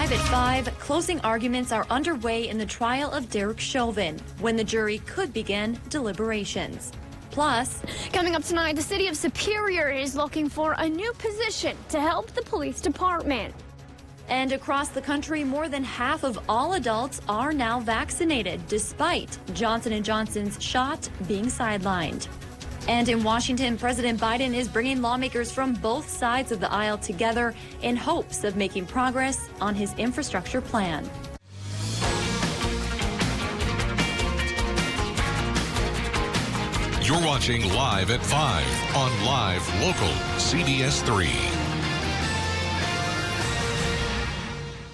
Live at 5, closing arguments are underway in the trial of Derek Chauvin, when the jury could begin deliberations. Plus, coming up tonight, the city of Superior is looking for a new position to help the police department. And across the country, more than half of all adults are now vaccinated, despite Johnson & Johnson's shot being sidelined. And in Washington, President Biden is bringing lawmakers from both sides of the aisle together in hopes of making progress on his infrastructure plan. You're watching Live at 5 on Live Local CBS3.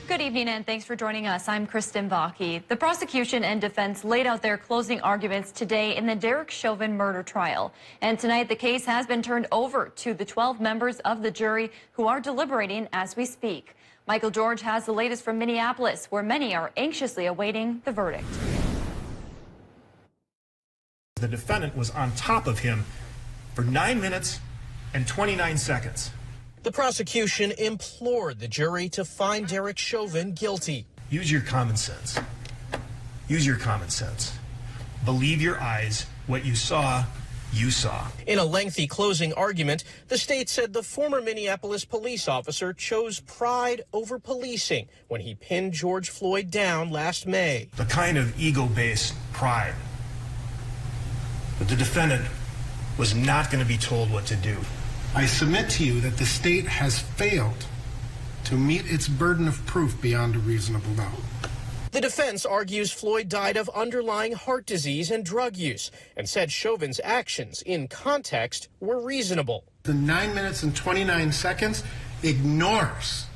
Good evening and thanks for joining us. I'm Kristen Bakke. The prosecution and defense laid out their closing arguments today in the Derek Chauvin murder trial. And tonight the case has been turned over to the 12 members of the jury who are deliberating as we speak. Michael George has the latest from Minneapolis, where many are anxiously awaiting the verdict. The defendant was on top of him for 9 minutes and 29 seconds. The prosecution implored the jury to find Derek Chauvin guilty. Use your common sense. Use your common sense. Believe your eyes. What you saw, you saw. In a lengthy closing argument, the state said the former Minneapolis police officer chose pride over policing when he pinned George Floyd down last May. The kind of ego-based pride that the defendant was not going to be told what to do. I submit to you that the state has failed to meet its burden of proof beyond a reasonable doubt. The defense argues Floyd died of underlying heart disease and drug use and said Chauvin's actions in context were reasonable. The 9 minutes and 29 seconds ignores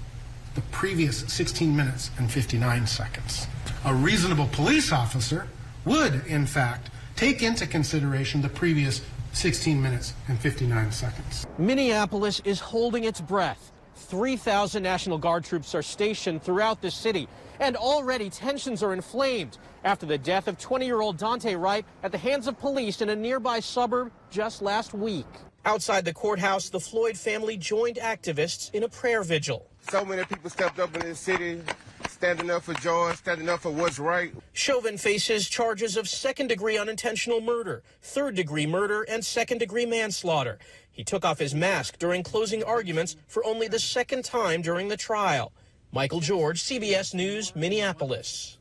the previous 16 minutes and 59 seconds. A reasonable police officer would, in fact, take into consideration the previous 16 minutes and 59 seconds. Minneapolis is holding its breath. 3,000 National Guard troops are stationed throughout the city, and already tensions are inflamed after the death of 20-year-old Dante Wright at the hands of police in a nearby suburb just last week. Outside the courthouse, the Floyd family joined activists in a prayer vigil. So many people stepped up in this city, standing up for George, standing up for what's right. Chauvin faces charges of second-degree unintentional murder, third-degree murder, and second-degree manslaughter. He took off his mask during closing arguments for only the second time during the trial. Michael George, CBS News, Minneapolis.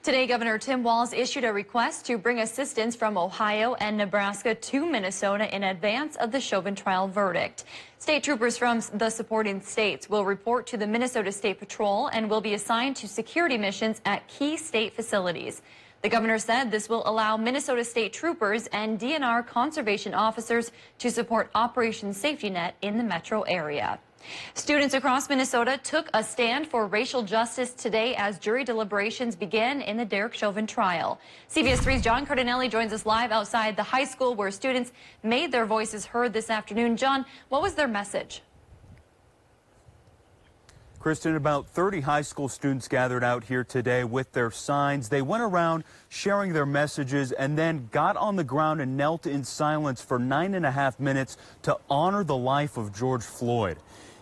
Today, Governor Tim Walz issued a request to bring assistance from Ohio and Nebraska to Minnesota in advance of the Chauvin trial verdict. State troopers from the supporting states will report to the Minnesota State Patrol and will be assigned to security missions at key state facilities. The governor said this will allow Minnesota State troopers and DNR conservation officers to support Operation Safety Net in the metro area. Students across Minnesota took a stand for racial justice today as jury deliberations begin in the Derek Chauvin trial. CBS 3's John Cardinelli joins us live outside the high school where students made their voices heard this afternoon. John, what was their message? Kristen, about 30 high school students gathered out here today with their signs. They went around sharing their messages and then got on the ground and knelt in silence for 9.5 minutes to honor the life of George Floyd.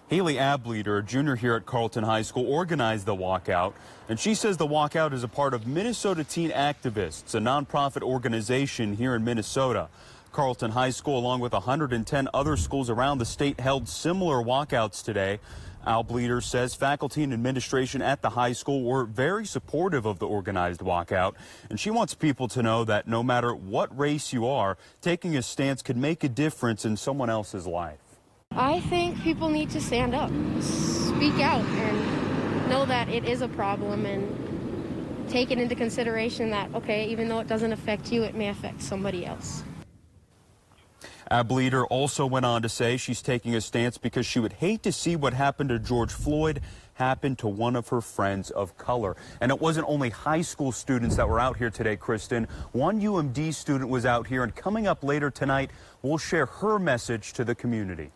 Haley Ableeder, a junior here at Carleton High School, organized the walkout, and she says the walkout is a part of Minnesota Teen Activists, a nonprofit organization here in Minnesota. Carleton High School, along with 110 other schools around the state, held similar walkouts today. Ableeder says faculty and administration at the high school were very supportive of the organized walkout, and she wants people to know that no matter what race you are, taking a stance could make a difference in someone else's life. I think people need to stand up, speak out, and know that it is a problem and take it into consideration that, okay, even though it doesn't affect you, it may affect somebody else. Ableeder also went on to say she's taking a stance because she would hate to see what happened to George Floyd happen to one of her friends of color. And it wasn't only high school students that were out here today, Kristen. One UMD student was out here, and coming up later tonight, we'll share her message to the community.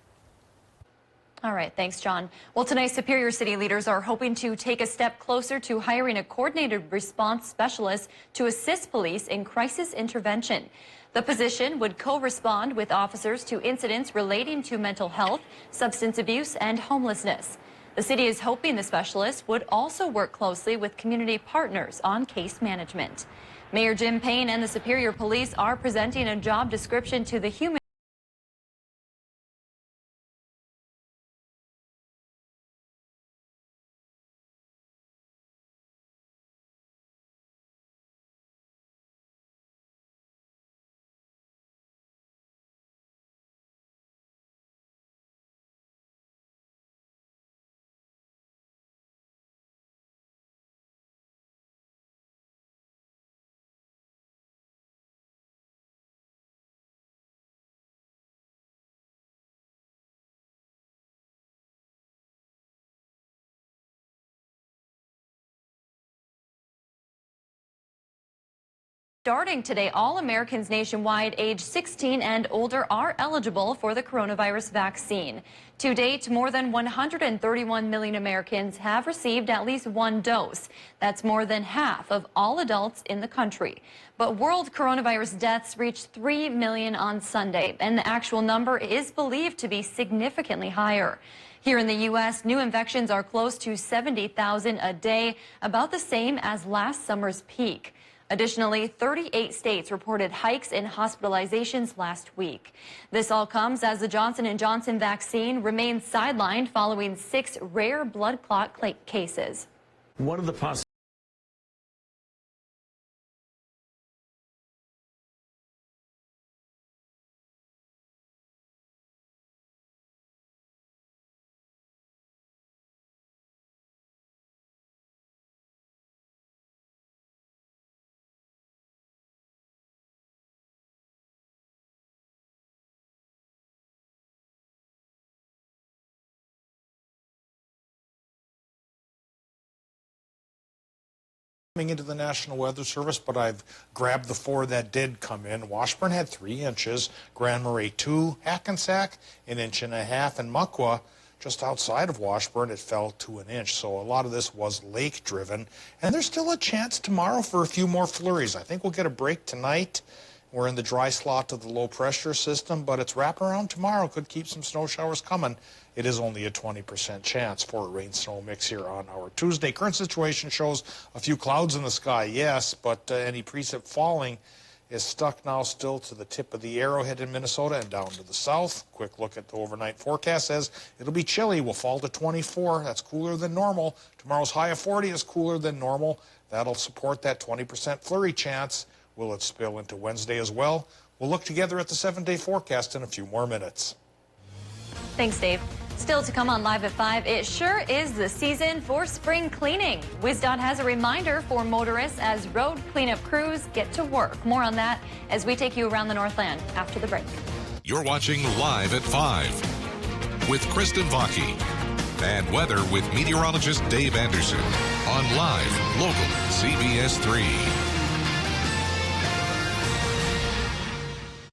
All right, thanks, John. Well, tonight, Superior City leaders are hoping to take a step closer to hiring a coordinated response specialist to assist police in crisis intervention. The position would co-respond with officers to incidents relating to mental health, substance abuse, and homelessness. The city is hoping the specialists would also work closely with community partners on case management. Mayor Jim Payne and the Superior Police are presenting a job description to the Human Starting today, all Americans nationwide age 16 and older are eligible for the coronavirus vaccine. To date, more than 131 million Americans have received at least one dose. That's more than half of all adults in the country. But world coronavirus deaths reached 3 million on Sunday, and the actual number is believed to be significantly higher. Here in the U.S., new infections are close to 70,000 a day, about the same as last summer's peak. Additionally, 38 states reported hikes in hospitalizations last week. This all comes as the Johnson & Johnson vaccine remains sidelined following 6 rare blood clot cases. One of the possibilities coming into the National Weather Service, but I've grabbed the 4 that did come in. Washburn had 3 inches, Grand Marais 2, Hackensack 1.5 inches, and Muckwa, just outside of Washburn, it fell to 1 inch. So a lot of this was lake driven, and there's still a chance tomorrow for a few more flurries. I think we'll get a break tonight. We're in the dry slot of the low pressure system, but it's wraparound tomorrow. Could keep some snow showers coming. It is only a 20% chance for a rain-snow mix here on our Tuesday. Current situation shows a few clouds in the sky, yes, but any precip falling is stuck now still to the tip of the arrowhead in Minnesota and down to the south. Quick look at the overnight forecast says it'll be chilly. We'll fall to 24. That's cooler than normal. Tomorrow's high of 40 is cooler than normal. That'll support that 20% flurry chance. Will it spill into Wednesday as well? We'll look together at the 7-day forecast in a few more minutes. Thanks, Dave. Still to come on Live at 5, it sure is the season for spring cleaning. WISDOT has a reminder for motorists as road cleanup crews get to work. More on that as we take you around the Northland after the break. You're watching Live at 5 with Kristen Vaki and weather with meteorologist Dave Anderson on Live Local CBS3.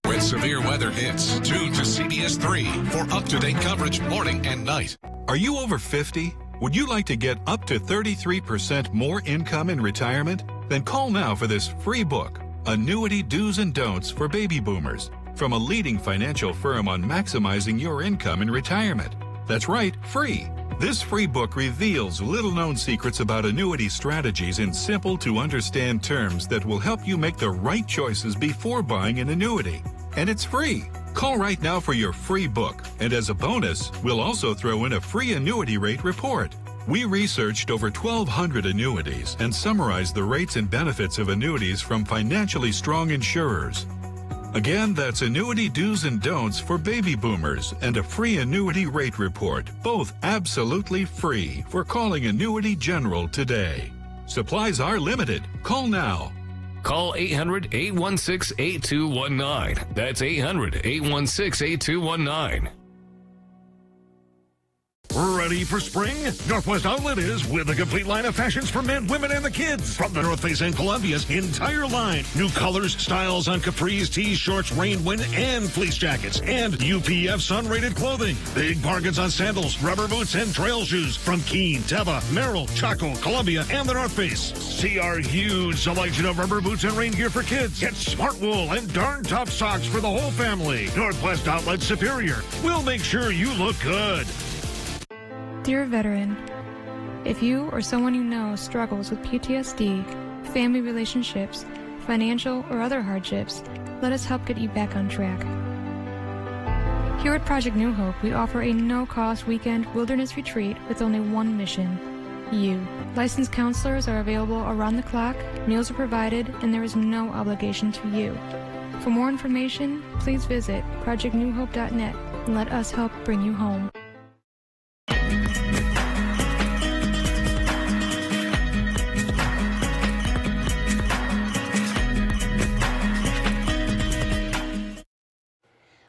When severe weather hits, tune to CBS3 for up-to-date coverage morning and night. Are you over 50? Would you like to get up to 33% more income in retirement? Then call now for this free book, Annuity Do's and Don'ts for Baby Boomers, from a leading financial firm on maximizing your income in retirement. That's right, free. This free book reveals little-known secrets about annuity strategies in simple-to-understand terms that will help you make the right choices before buying an annuity. And it's free. Call right now for your free book. And as a bonus, we'll also throw in a free annuity rate report. We researched over 1,200 annuities and summarized the rates and benefits of annuities from financially strong insurers. Again, that's Annuity Do's and Don'ts for Baby Boomers and a free annuity rate report, both absolutely free for calling Annuity General today. Supplies are limited. Call now. Call 800-816-8219. That's 800-816-8219. Ready for spring? Northwest Outlet is with a complete line of fashions for men, women, and the kids. From the North Face and Columbia's entire line. New colors, styles on capris, tees, shorts, rain, wind, and fleece jackets. And UPF sun-rated clothing. Big bargains on sandals, rubber boots, and trail shoes from Keen, Teva, Merrill, Chaco, Columbia, and the North Face. See our huge selection of rubber boots and rain gear for kids. Get smart wool and darn tough socks for the whole family. Northwest Outlet Superior. We'll make sure you look good. Dear veteran, if you or someone you know struggles with PTSD, family relationships, financial or other hardships, let us help get you back on track. Here at Project New Hope, we offer a no-cost weekend wilderness retreat with only one mission: you. Licensed counselors are available around the clock, meals are provided, and there is no obligation to you. For more information, please visit projectnewhope.net and let us help bring you home.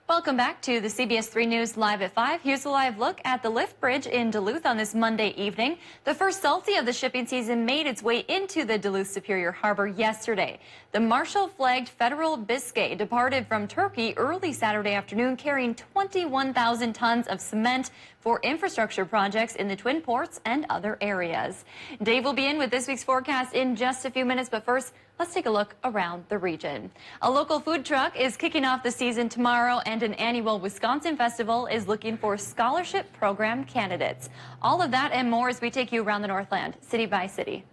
Welcome back to the CBS3 News Live at 5. Here's a live look at the lift bridge in Duluth on this Monday evening. The first salty of the shipping season made its way into the Duluth Superior Harbor yesterday. The Marshall-flagged Federal Biscay departed from Turkey early Saturday afternoon, carrying 21,000 tons of cement for infrastructure projects in the Twin Ports and other areas. Dave will be in with this week's forecast in just a few minutes, but first, let's take a look around the region. A local food truck is kicking off the season tomorrow, and an annual Wisconsin festival is looking for scholarship program candidates. All of that and more as we take you around the Northland, city by city.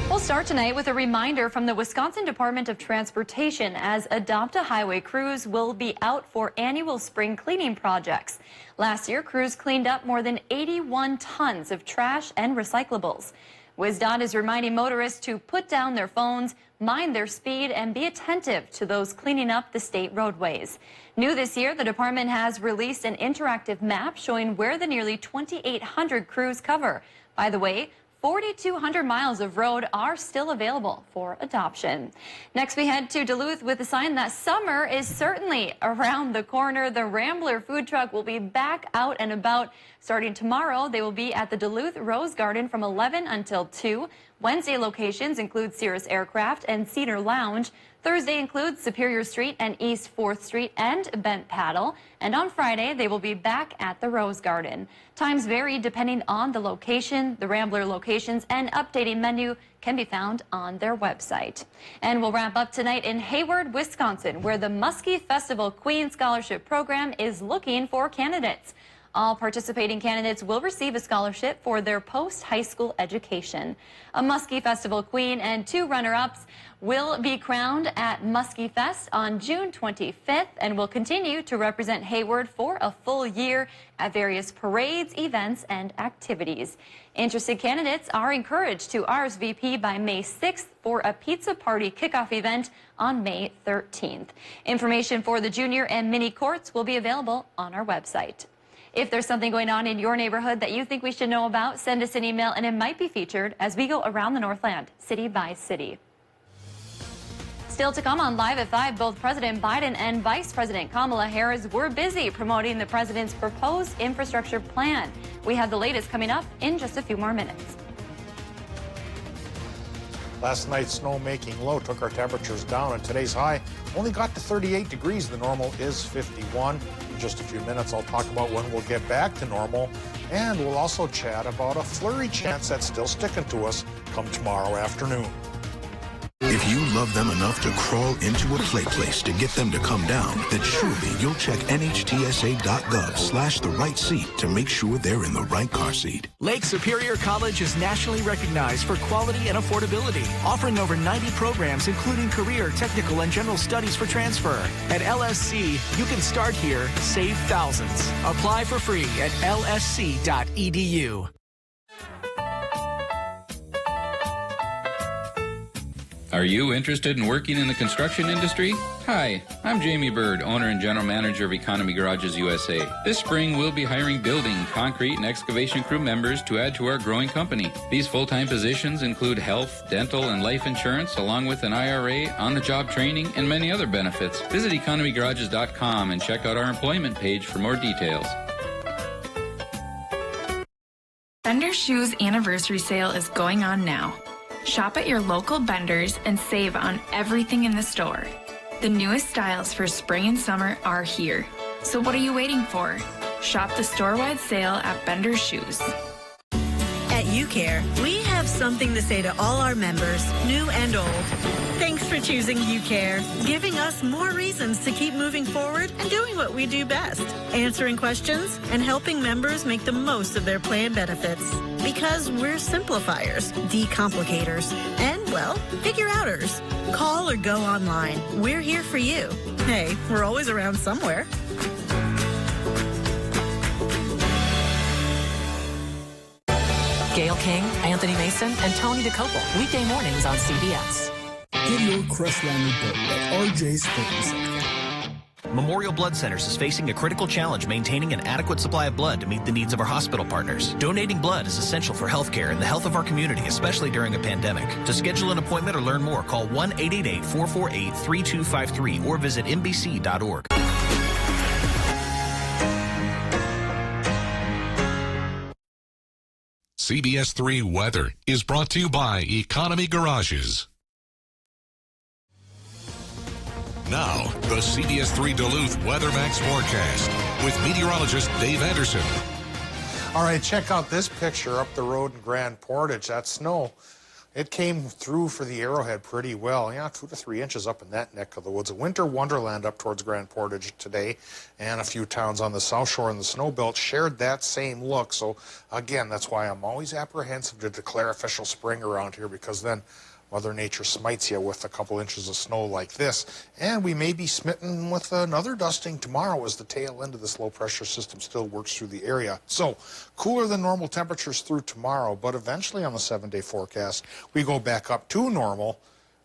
We'll start tonight with a reminder from the Wisconsin Department of Transportation, as Adopt a Highway crews will be out for annual spring cleaning projects. Last year, crews cleaned up more than 81 tons of trash and recyclables. WisDOT is reminding motorists to put down their phones, mind their speed, and be attentive to those cleaning up the state roadways. New this year, the department has released an interactive map showing where the nearly 2,800 crews cover. By the way, 4,200 miles of road are still available for adoption. Next, we head to Duluth with a sign that summer is certainly around the corner. The Rambler food truck will be back out and about starting tomorrow. They will be at the Duluth Rose Garden from 11 until 2. Wednesday locations include Cirrus Aircraft and Cedar Lounge. Thursday includes Superior Street and East 4th Street and Bent Paddle. And on Friday, they will be back at the Rose Garden. Times vary depending on the location. The Rambler locations and updating menu can be found on their website. And we'll wrap up tonight in Hayward, Wisconsin, where the Muskie Festival Queen Scholarship Program is looking for candidates. All participating candidates will receive a scholarship for their post-high school education. A Muskie Festival Queen and 2 runner-ups will be crowned at Muskie Fest on June 25th and will continue to represent Hayward for a full year at various parades, events, and activities. Interested candidates are encouraged to RSVP by May 6th for a pizza party kickoff event on May 13th. Information for the junior and mini courts will be available on our website. If there's something going on in your neighborhood that you think we should know about, send us an email and it might be featured as we go around the Northland, city by city. Still to come on Live at 5, both President Biden and Vice President Kamala Harris were busy promoting the president's proposed infrastructure plan. We have the latest coming up in just a few more minutes. Last night's snowmaking low took our temperatures down, and today's high only got to 38 degrees. The normal is 51. In just a few minutes, I'll talk about when we'll get back to normal, and we'll also chat about a flurry chance that's still sticking to us come tomorrow afternoon. If you love them enough to crawl into a play place to get them to come down, then surely you'll check NHTSA.gov/the right seat to make sure they're in the right car seat. Lake Superior College is nationally recognized for quality and affordability, offering over 90 programs, including career, technical, and general studies for transfer. At LSC, you can start here, save thousands. Apply for free at lsc.edu. Are you interested in working in the construction industry? Hi, I'm Jamie Bird, owner and general manager of Economy Garages USA. This spring, we'll be hiring building, concrete, and excavation crew members to add to our growing company. These full-time positions include health, dental, and life insurance, along with an IRA, on-the-job training, and many other benefits. Visit economygarages.com and check out our employment page for more details. Bender Shoes Anniversary Sale is going on now. Shop at your local Benders and save on everything in the store. The newest styles for spring and summer are here. So what are you waiting for? Shop the store-wide sale at Bender Shoes. At UCare, we have something to say to all our members, new and old. Thanks for choosing UCare, giving us more reasons to keep moving forward and doing what we do best, answering questions and helping members make the most of their plan benefits. Because we're simplifiers, decomplicators, and, well, figure-outers. Call or go online. We're here for you. Hey, we're always around somewhere. Gail King, Anthony Mason, and Tony DeCopel. Weekday mornings on CBS. Get your Crestliner boat at RJ's Fitness Center. Memorial Blood Centers is facing a critical challenge maintaining an adequate supply of blood to meet the needs of our hospital partners. Donating blood is essential for healthcare and the health of our community, especially during a pandemic. To schedule an appointment or learn more, call 1-888-448-3253 or visit mbc.org. CBS3 Weather is brought to you by Economy Garages. Now, the CBS3 Duluth WeatherMax forecast with meteorologist Dave Anderson. All right, check out this picture up the road in Grand Portage. That snow, it came through for the Arrowhead pretty well. Yeah, 2 to 3 inches up in that neck of the woods. A winter wonderland up towards Grand Portage today, and a few towns on the South Shore and the snow belt shared that same look. So, again, that's why I'm always apprehensive to declare official spring around here, because then Mother Nature smites you with a couple inches of snow like this. And we may be smitten with another dusting tomorrow as the tail end of this low pressure system still works through the area. So cooler than normal temperatures through tomorrow, but eventually on the 7-day forecast, we go back up to normal.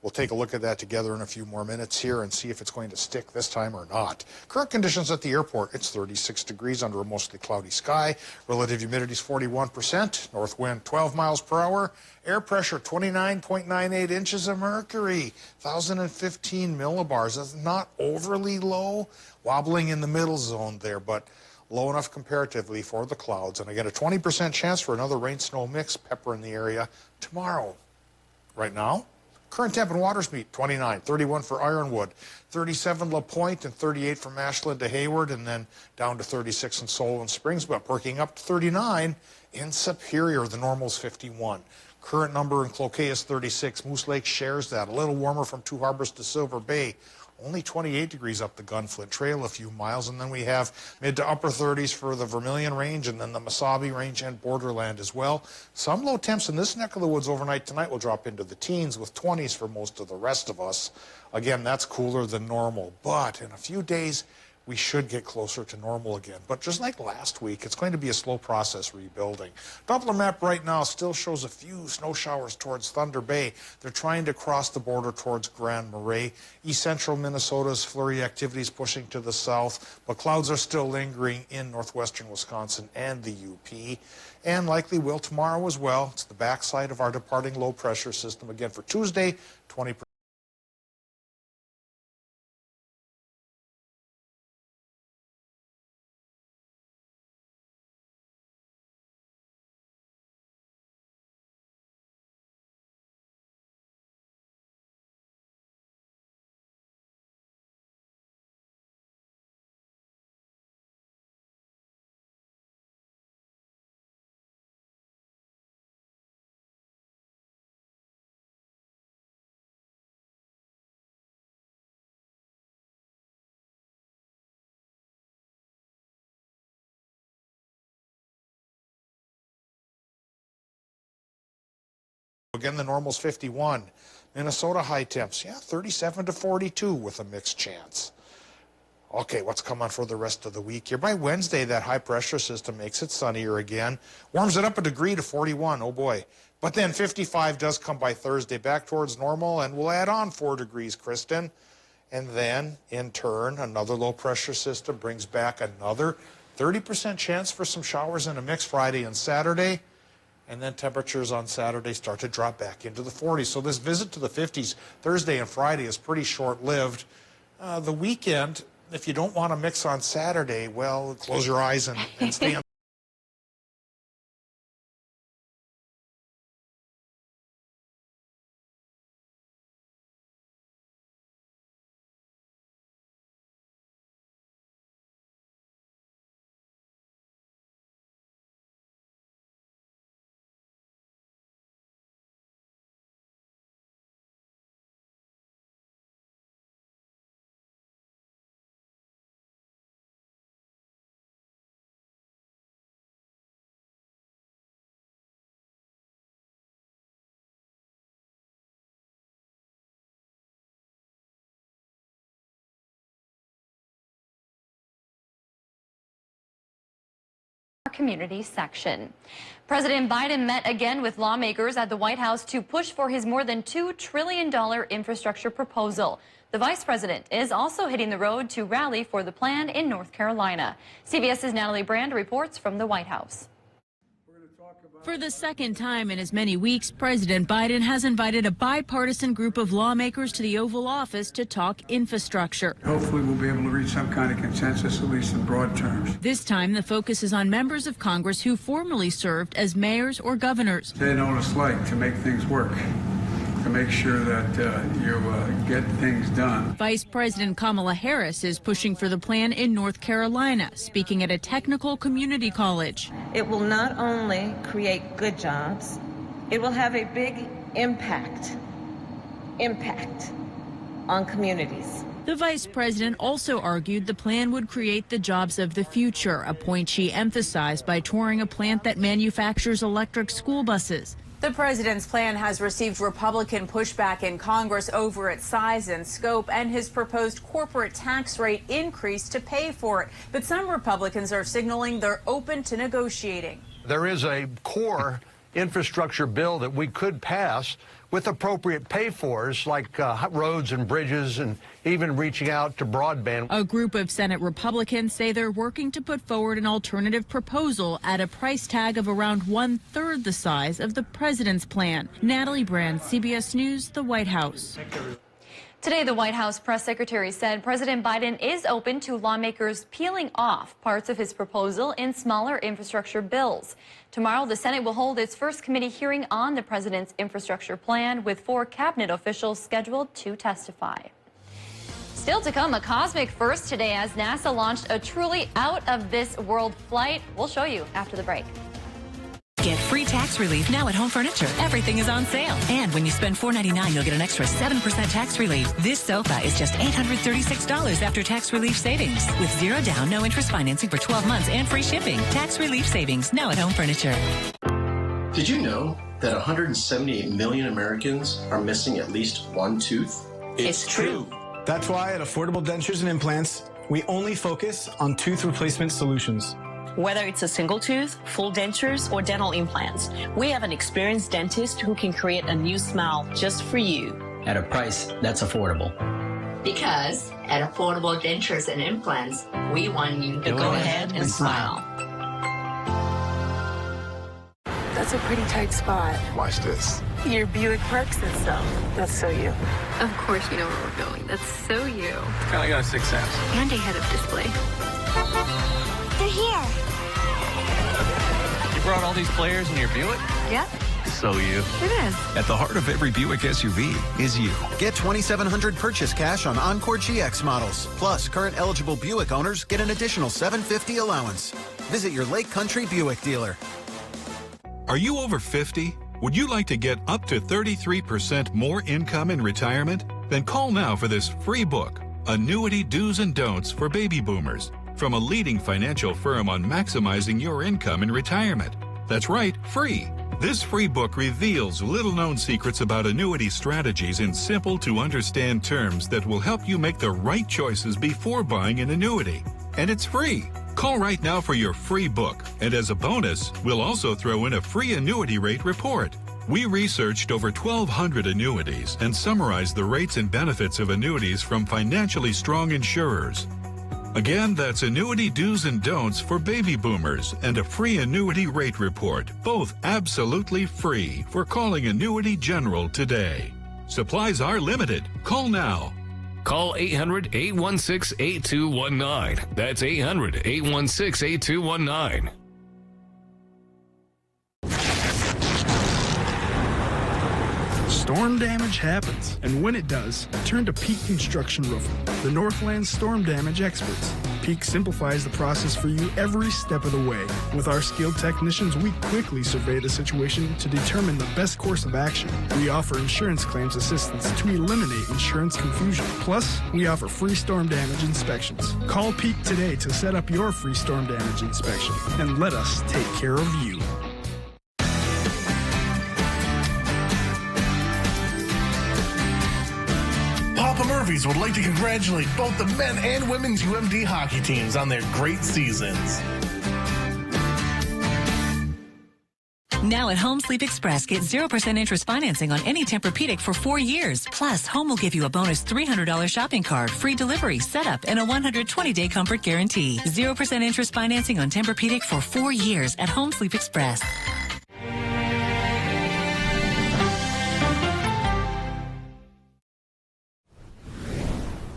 We'll take a look at that together in a few more minutes here and see if it's going to stick this time or not. Current conditions at the airport, it's 36 degrees under a mostly cloudy sky. Relative humidity is 41%. North wind 12 miles per hour. Air pressure 29.98 inches of mercury. 1,015 millibars. That's not overly low. Wobbling in the middle zone there, but low enough comparatively for the clouds. And again, a 20% chance for another rain-snow mix, pepper in the area tomorrow. Right now, current temp in Watersmeet, 29, 31 for Ironwood, 37 La Pointe, and 38 from Ashland to Hayward, and then down to 36 in Solon Springs, but perking up to 39 in Superior. The normal's 51. Current number in Cloquet is 36. Moose Lake shares that. A little warmer from Two Harbors to Silver Bay. Only 28 degrees up the Gunflint Trail, a few miles, and then we have mid to upper 30s for the Vermilion Range, and then the Mesabi Range and Borderland as well. Some low temps in this neck of the woods overnight tonight will drop into the teens with 20s for most of the rest of us. Again, that's cooler than normal, but in a few days, we should get closer to normal again. But just like last week, it's going to be a slow process rebuilding. Doppler map right now still shows a few snow showers towards Thunder Bay. They're trying to cross the border towards Grand Marais. East central Minnesota's flurry activities pushing to the south, but clouds are still lingering in northwestern Wisconsin and the UP, and likely will tomorrow as well. It's the backside of our departing low pressure system. Again, for Tuesday, 20%. Again, the normal's 51. Minnesota high temps, 37 to 42 with a mixed chance. Okay, what's coming for the rest of the week here? By Wednesday, that high pressure system makes it sunnier again. Warms it up a degree to 41, oh boy. But then 55 does come by Thursday, back towards normal, and we'll add on 4 degrees, Kristen. And then, in turn, another low pressure system brings back another 30% chance for some showers and a mix Friday and Saturday. And then temperatures on Saturday start to drop back into the 40s. So this visit to the 50s Thursday and Friday is pretty short-lived. The weekend, if you don't want to mix on Saturday, well, close your eyes and stay on. community section. President Biden met again with lawmakers at the White House to push for his more than $2 trillion infrastructure proposal. The vice president is also hitting the road to rally for the plan in North Carolina. CBS's Natalie Brand reports from the White House. For the second time in as many weeks, President Biden has invited a bipartisan group of lawmakers to the Oval Office to talk infrastructure. Hopefully we'll be able to reach some kind of consensus, at least in broad terms. This time, the focus is on members of Congress who formerly served as mayors or governors. They know what it's like to make things work, to make sure that you get things done. Vice President Kamala Harris is pushing for the plan in North Carolina, speaking at a technical community college. It will not only create good jobs, it will have a big impact on communities. The vice president also argued the plan would create the jobs of the future, a point she emphasized by touring a plant that manufactures electric school buses. The president's plan has received Republican pushback in Congress over its size and scope and his proposed corporate tax rate increase to pay for it. But some Republicans are signaling they're open to negotiating. There is a core infrastructure bill that we could pass with appropriate pay-fors like roads and bridges and even reaching out to broadband. A group of Senate Republicans say they're working to put forward an alternative proposal at a price tag of around 1/3 the size of the president's plan. Natalie Brand, CBS News, the White House. Today, the White House press secretary said President Biden is open to lawmakers peeling off parts of his proposal in smaller infrastructure bills. Tomorrow, the Senate will hold its first committee hearing on the president's infrastructure plan, with 4 cabinet officials scheduled to testify. Still to come, a cosmic first today as NASA launched a truly out-of-this-world flight. We'll show you after the break. Get free tax relief now at Home Furniture. Everything is on sale. And when you spend $4.99, you'll get an extra 7% tax relief. This sofa is just $836 after tax relief savings. With 0 down, no interest financing for 12 months and free shipping. Tax relief savings now at Home Furniture. Did you know that 178 million Americans are missing at least one tooth? It's true. That's why at Affordable Dentures and Implants, we only focus on tooth replacement solutions. Whether it's a single tooth, full dentures, or dental implants, we have an experienced dentist who can create a new smile just for you. At a price that's affordable. Because at Affordable Dentures and Implants, we want you to go ahead and smile. That's a pretty tight spot. Watch this. Your Buick Park system. That's so you. Of course you know where we're going. That's so you. Kind of got a sixth sense. And a head-up display. They're here. You brought all these players in your Buick? Yep. So you. It is. At the heart of every Buick SUV is you. Get $2,700 purchase cash on Encore GX models. Plus, current eligible Buick owners get an additional $750 allowance. Visit your Lake Country Buick dealer. Are you over 50? Would you like to get up to 33% more income in retirement? Then call now for this free book, Annuity Do's and Don'ts for Baby Boomers, from a leading financial firm on maximizing your income in retirement. That's right, free. This free book reveals little-known secrets about annuity strategies in simple-to-understand terms that will help you make the right choices before buying an annuity. And it's free. Call right now for your free book. And as a bonus, we'll also throw in a free annuity rate report. We researched over 1,200 annuities and summarized the rates and benefits of annuities from financially strong insurers. Again, that's Annuity Do's and Don'ts for Baby Boomers and a free annuity rate report, both absolutely free, for calling Annuity General today. Supplies are limited. Call now. Call 800-816-8219. That's 800-816-8219. Storm damage happens, and when it does, turn to Peak Construction Roofing, the Northland's storm damage experts. Peak simplifies the process for you every step of the way. With our skilled technicians, we quickly survey the situation to determine the best course of action. We offer insurance claims assistance to eliminate insurance confusion. Plus, we offer free storm damage inspections. Call Peak today to set up your free storm damage inspection, and let us take care of you. Papa Murphy's would like to congratulate both the men and women's UMD hockey teams on their great seasons. Now at Home Sleep Express, get 0% interest financing on any Tempur-Pedic for 4 years. Plus, Home will give you a bonus $300 shopping card, free delivery, setup, and a 120-day comfort guarantee. 0% interest financing on Tempur-Pedic for 4 years at Home Sleep Express.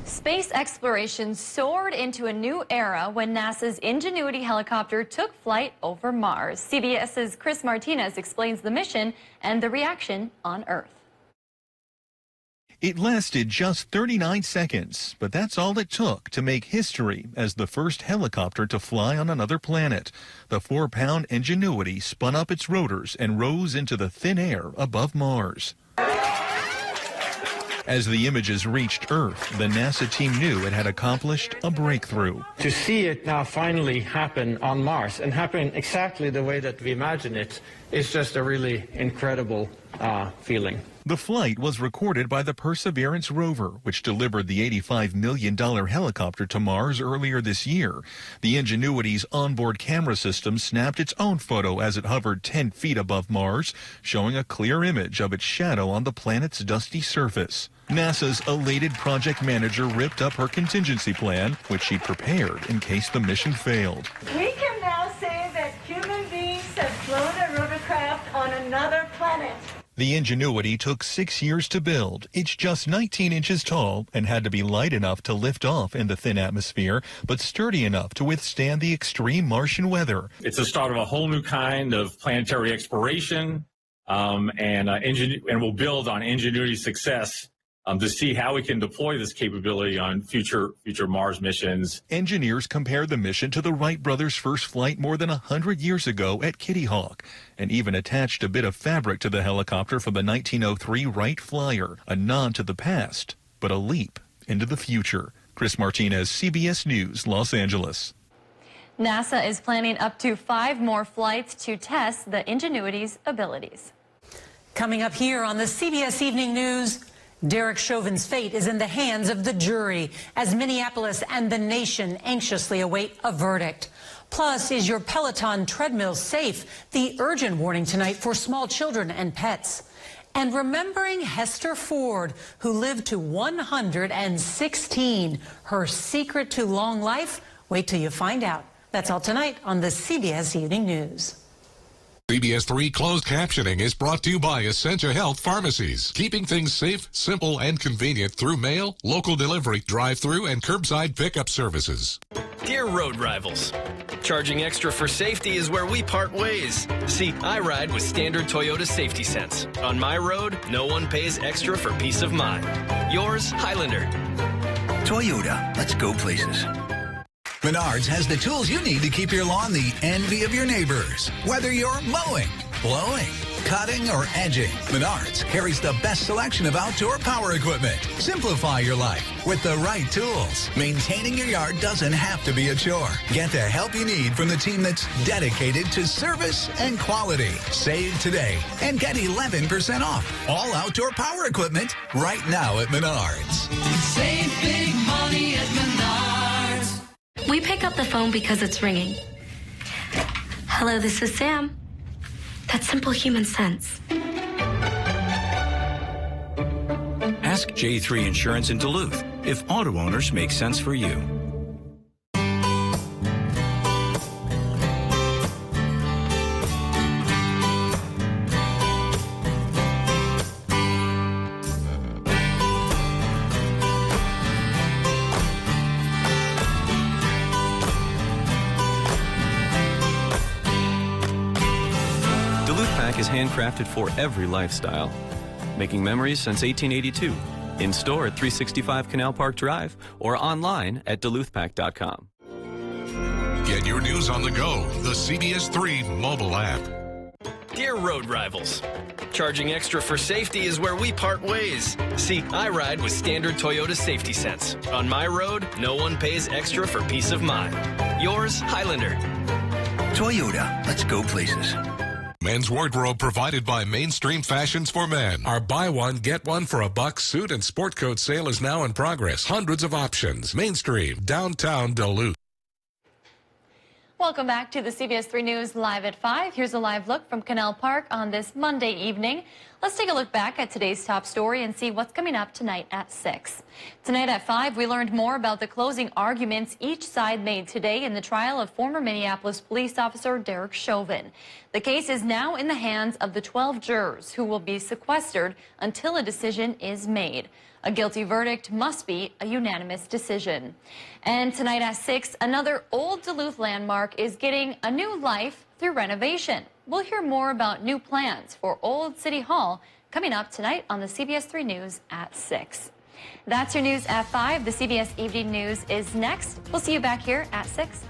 Space exploration soared into a new era when NASA's Ingenuity helicopter took flight over Mars. CBS's Chris Martinez explains the mission and the reaction on Earth. It lasted just 39 seconds, but that's all it took to make history as the first helicopter to fly on another planet. The 4-pound Ingenuity spun up its rotors and rose into the thin air above Mars. As the images reached Earth, the NASA team knew it had accomplished a breakthrough. To see it now finally happen on Mars and happen exactly the way that we imagine it is just a really incredible feeling. The flight was recorded by the Perseverance rover, which delivered the $85 million helicopter to Mars earlier this year. The Ingenuity's onboard camera system snapped its own photo as it hovered 10 feet above Mars, showing a clear image of its shadow on the planet's dusty surface. NASA's elated project manager ripped up her contingency plan, which she prepared in case the mission failed. We can now say that human beings have flown a rotorcraft on another planet. The Ingenuity took 6 years to build. It's just 19 inches tall and had to be light enough to lift off in the thin atmosphere, but sturdy enough to withstand the extreme Martian weather. It's the start of a whole new kind of planetary exploration, and we'll build on Ingenuity's success to see how we can deploy this capability on future Mars missions. Engineers compared the mission to the Wright brothers' first flight more than 100 years ago at Kitty Hawk, and even attached a bit of fabric to the helicopter from the 1903 Wright Flyer, a nod to the past, but a leap into the future. Chris Martinez, CBS News, Los Angeles. NASA is planning up to 5 more flights to test the Ingenuity's abilities. Coming up here on the CBS Evening News, Derek Chauvin's fate is in the hands of the jury as Minneapolis and the nation anxiously await a verdict. Plus, is your Peloton treadmill safe? The urgent warning tonight for small children and pets. And remembering Hester Ford, who lived to 116. Her secret to long life? Wait till you find out. That's all tonight on the CBS Evening News. CBS3 closed captioning is brought to you by Essentia Health Pharmacies, keeping things safe, simple, and convenient through mail, local delivery, drive-through, and curbside pickup services. Dear road rivals, charging extra for safety is where we part ways. See, I ride with standard Toyota Safety Sense. On my road, no one pays extra for peace of mind. Yours, Highlander. Toyota, let's go places. Menards has the tools you need to keep your lawn the envy of your neighbors. Whether you're mowing, blowing, cutting, or edging, Menards carries the best selection of outdoor power equipment. Simplify your life with the right tools. Maintaining your yard doesn't have to be a chore. Get the help you need from the team that's dedicated to service and quality. Save today and get 11% off all outdoor power equipment right now at Menards. Save big money at Menards. We pick up the phone because it's ringing. Hello, this is Sam. That's simple human sense. Ask J3 Insurance in Duluth if auto owners make sense for you. Is handcrafted for every lifestyle, making memories since 1882. In store at 365 Canal Park Drive or online at DuluthPack.com. Get your news on the go, the CBS3 mobile app. Dear road rivals, charging extra for safety is where we part ways. See, I ride with standard Toyota Safety Sense. On my road, no one pays extra for peace of mind. Yours, Highlander. Toyota, let's go places. Men's wardrobe provided by Mainstream Fashions for Men. Our buy one, get one for $1 suit and sport coat sale is now in progress. Hundreds of options. Mainstream, downtown Duluth. Welcome back to the CBS 3 News Live at 5. Here's a live look from Canal Park on this Monday evening. Let's take a look back at today's top story and see what's coming up tonight at 6. Tonight at 5, we learned more about the closing arguments each side made today in the trial of former Minneapolis police officer Derek Chauvin. The case is now in the hands of the 12 jurors who will be sequestered until a decision is made. A guilty verdict must be a unanimous decision. And tonight at 6, another old Duluth landmark is getting a new life through renovation. We'll hear more about new plans for Old City Hall coming up tonight on the CBS 3 News at 6. That's your news at 5. The CBS Evening News is next. We'll see you back here at 6.